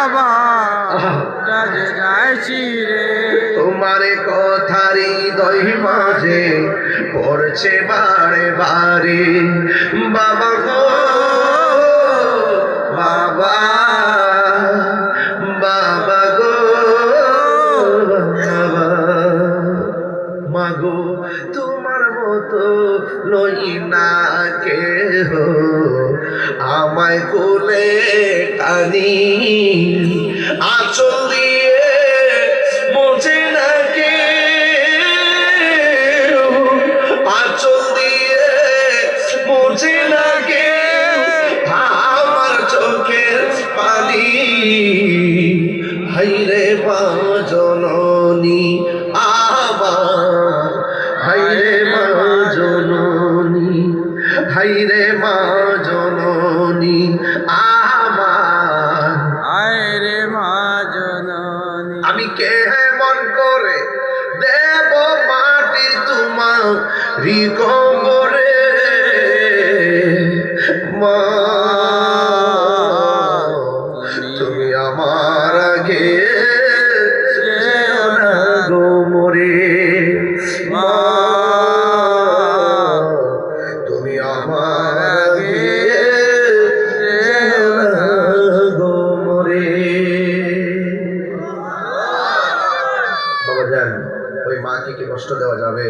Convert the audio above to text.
বাবা কাজে যাইছি রে। তোমার কথারি হৃদয় মাঝে পড়ছে বারে বারে বাবা গো বাবা বাবা গো বাবা মাগো তোমার মতো লই না কেহ আমায় কোলে টানি আঁচল দিয়ে মোছে না কে আঁচল দিয়ে মোছে না কে আমার চোখের পানি হাইরে মা জননী আমার হাইরে মা জননী হাইরে মা জননী আমার আয়রে মা জননী। আমি কেমন করে দেব মাটি তোমার কোমরে মা তুমি আমার আগে যেও না গো মরে মা তুমি আমার আগে যেও না গো মরে। বাবা জান ওই মাকে কি কষ্ট দেওয়া যাবে?